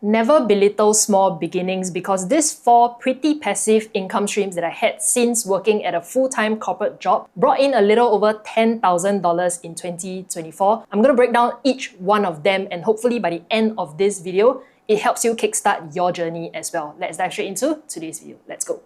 Never belittle small beginnings, because these 4 pretty passive income streams that I had since working at a full-time corporate job brought in a little over $10,000 in 2024. I'm going to break down each one of them, and hopefully by the end of this video, it helps you kickstart your journey as well. Let's dive straight into today's video. Let's go.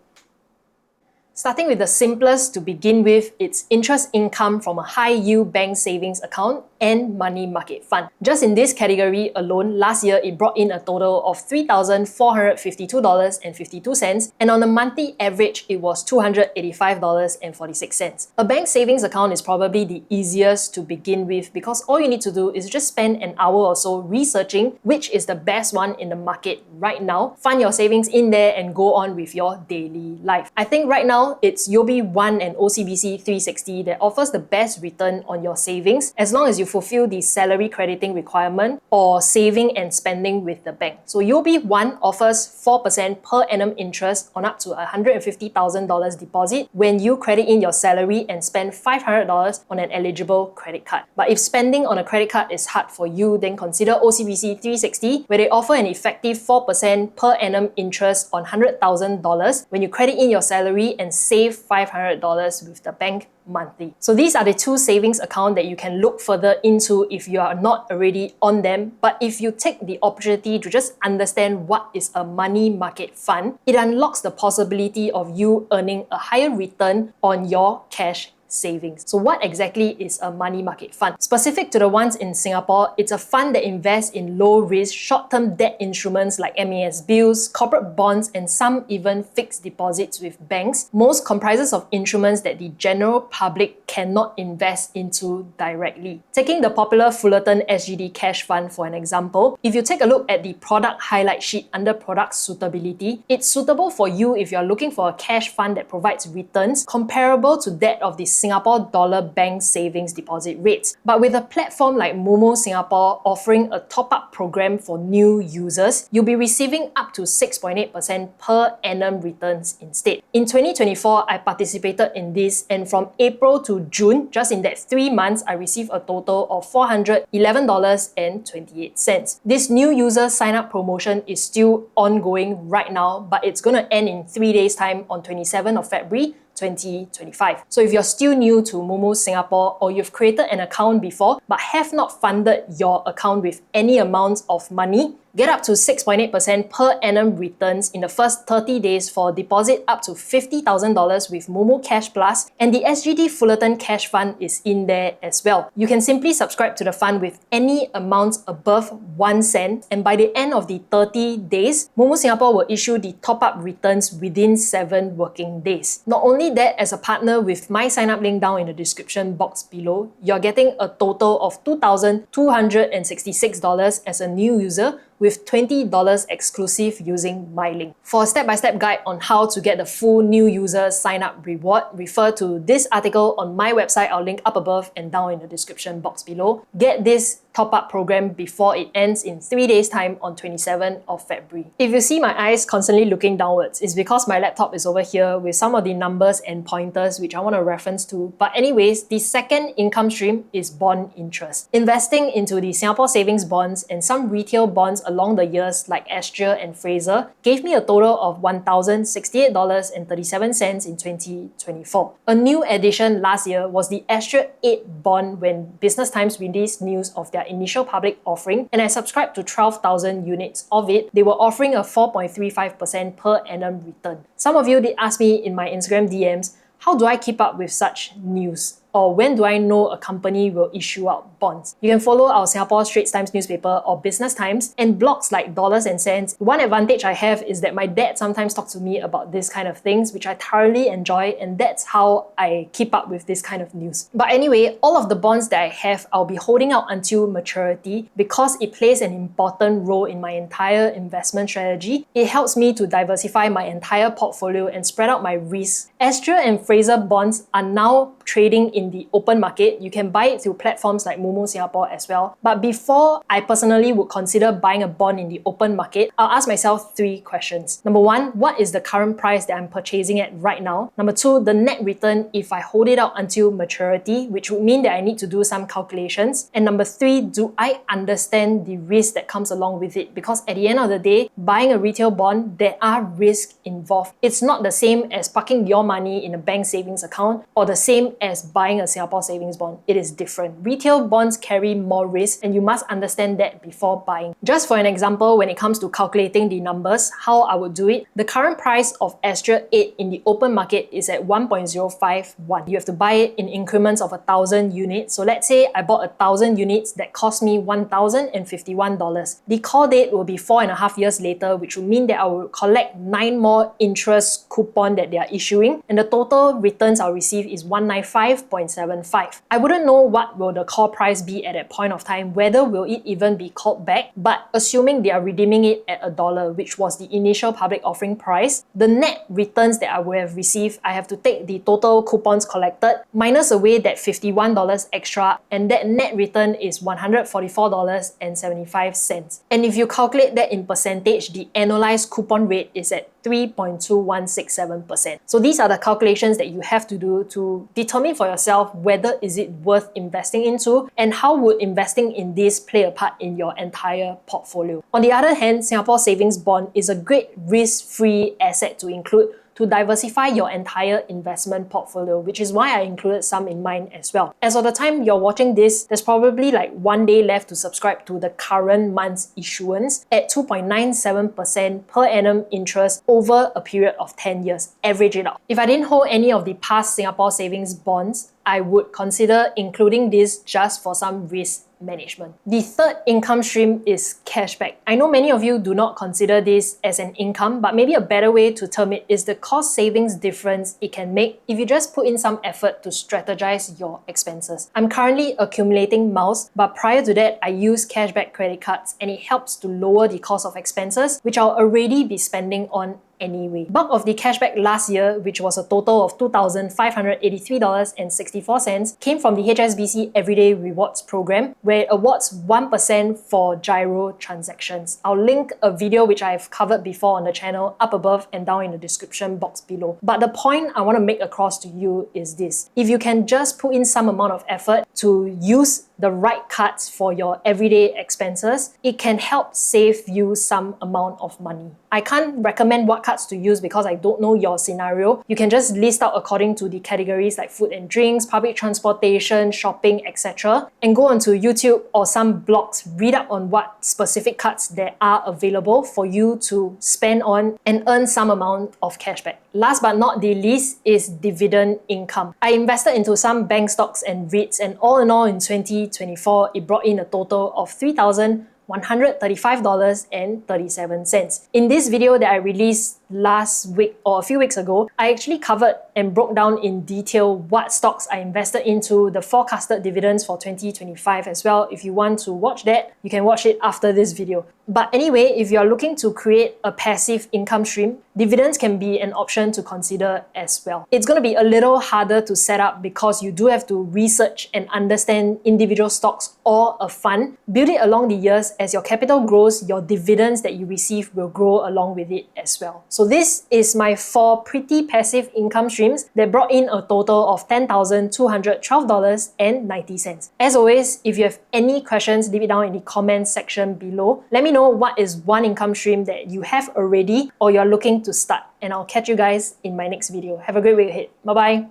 Starting with the simplest to begin with, it's interest income from a high-yield bank savings account and money market fund. Just in this category alone, last year it brought in a total of $3,452.52, and on a monthly average, it was $285.46. A bank savings account is probably the easiest to begin with because all you need to do is just spend an hour or so researching which is the best one in the market right now, fund your savings in there, and go on with your daily life. I think right now, it's UOB One and OCBC 360 that offers the best return on your savings as long as you fulfill the salary crediting requirement or saving and spending with the bank. So UOB One offers 4% per annum interest on up to $150,000 deposit when you credit in your salary and spend $500 on an eligible credit card. But if spending on a credit card is hard for you, then consider OCBC 360, where they offer an effective 4% per annum interest on $100,000 when you credit in your salary and save $500 with the bank monthly. So these are the 2 savings accounts that you can look further into if you are not already on them. But if you take the opportunity to just understand what is a money market fund, it unlocks the possibility of you earning a higher return on your cash savings. So what exactly is a money market fund? Specific to the ones in Singapore, it's a fund that invests in low-risk, short-term debt instruments like MAS bills, corporate bonds, and some even fixed deposits with banks. Most comprises of instruments that the general public cannot invest into directly. Taking the popular Fullerton SGD Cash Fund for an example, if you take a look at the product highlight sheet under product suitability, it's suitable for you if you're looking for a cash fund that provides returns comparable to that of the Singapore dollar bank savings deposit rates. But with a platform like Moomoo Singapore offering a top-up program for new users, you'll be receiving up to 6.8% per annum returns instead. In 2024, I participated in this, and from April to June, just in that 3 months, I received a total of $411.28. This new user sign-up promotion is still ongoing right now, but it's going to end in 3 days' time on 27th of February 2025. So if you're still new to Moomoo Singapore, or you've created an account before but have not funded your account with any amount of money, get up to 6.8% per annum returns in the first 30 days for deposit up to $50,000 with Moomoo Cash Plus, and the SGD Fullerton Cash Fund is in there as well. You can simply subscribe to the fund with any amount above 1 cent, and by the end of the 30 days, Moomoo Singapore will issue the top-up returns within 7 working days. Not only that, as a partner with my sign-up link down in the description box below, you're getting a total of $2,266 as a new user, with $20 exclusive using my link. For a step-by-step guide on how to get the full new user sign-up reward, refer to this article on my website. I'll link up above and down in the description box below. Get this top-up program before it ends in 3 days' time on 27th of February. If you see my eyes constantly looking downwards, it's because my laptop is over here with some of the numbers and pointers which I want to reference to. But anyways, the second income stream is bond interest. Investing into the Singapore savings bonds and some retail bonds along the years like Astrea and Fraser gave me a total of $1,068.37 in 2024. A new addition last year was the Astrea 8 bond when Business Times released news of their initial public offering, and I subscribed to 12,000 units of it. They were offering a 4.35% per annum return. Some of you did ask me in my Instagram DMs, how do I keep up with such news? Or when do I know a company will issue out bonds? You can follow our Singapore Straits Times newspaper or Business Times and blogs like Dollars and Cents. One advantage I have is that my dad sometimes talks to me about this kind of things, which I thoroughly enjoy, and that's how I keep up with this kind of news. But anyway, all of the bonds that I have, I'll be holding out until maturity because it plays an important role in my entire investment strategy. It helps me to diversify my entire portfolio and spread out my risks. Astrea and Fraser bonds are now trading in the open market. You can buy it through platforms like Moomoo Singapore as well. But before I personally would consider buying a bond in the open market, I'll ask myself 3 questions. Number 1, what is the current price that I'm purchasing at right now? Number 2, the net return if I hold it out until maturity, which would mean that I need to do some calculations. And number 3, do I understand the risk that comes along with it? Because at the end of the day, buying a retail bond, there are risks involved. It's not the same as parking your money in a bank savings account or the same as buying a Singapore savings bond. It is different. Retail bonds carry more risk and you must understand that before buying. Just for an example, when it comes to calculating the numbers, how I would do it, the current price of Astra 8 in the open market is at 1.051. You have to buy it in increments of 1,000 units. So let's say I bought 1,000 units that cost me $1,051. The call date will be 4.5 years later, which will mean that I will collect 9 more interest coupon that they are issuing, and the total returns I'll receive is 195.75. I wouldn't know what will the call price be at that point of time, whether will it even be called back, but assuming they are redeeming it at $1, which was the initial public offering price, the net returns that I would have received, I have to take the total coupons collected, minus away that $51 extra, and that net return is $144.75. And if you calculate that in percentage, the annualized coupon rate is at 3.2167%. So these are the calculations that you have to do to determine for yourself whether is it worth investing into and how would investing in this play a part in your entire portfolio. On the other hand, Singapore Savings Bond is a great risk-free asset to include to diversify your entire investment portfolio, which is why I included some in mine as well. As of the time you're watching this, there's probably like 1 day left to subscribe to the current month's issuance at 2.97% per annum interest over a period of 10 years. Average it out. If I didn't hold any of the past Singapore savings bonds, I would consider including this just for some risk management. The third income stream is cashback. I know many of you do not consider this as an income, but maybe a better way to term it is the cost savings difference it can make if you just put in some effort to strategize your expenses. I'm currently accumulating miles, but prior to that, I use cashback credit cards and it helps to lower the cost of expenses, which I'll already be spending on anyway. Bulk of the cashback last year, which was a total of $2,583.64, came from the HSBC Everyday Rewards program, where it awards 1% for gyro transactions. I'll link a video which I've covered before on the channel up above and down in the description box below. But the point I want to make across to you is this. If you can just put in some amount of effort to use the right cards for your everyday expenses, it can help save you some amount of money. I can't recommend what cards to use because I don't know your scenario. You can just list out according to the categories like food and drinks, public transportation, shopping, etc. and go onto YouTube or some blogs, read up on what specific cards there are available for you to spend on and earn some amount of cashback. Last but not the least is dividend income. I invested into some bank stocks and REITs, and all in all in 2024, it brought in a total of $3,135.37. In this video that I released last week or a few weeks ago, I actually covered and broke down in detail what stocks I invested into, the forecasted dividends for 2025 as well. If you want to watch that, you can watch it after this video. But anyway, if you're looking to create a passive income stream, dividends can be an option to consider as well. It's going to be a little harder to set up because you do have to research and understand individual stocks or a fund. Build it along the years. As your capital grows, your dividends that you receive will grow along with it as well. So this is my 4 pretty passive income streams that brought in a total of $10,212.90. As always, if you have any questions, leave it down in the comments section below. Let me know what is one income stream that you have already or you're looking to start, and I'll catch you guys in my next video. Have a great week ahead. Bye bye.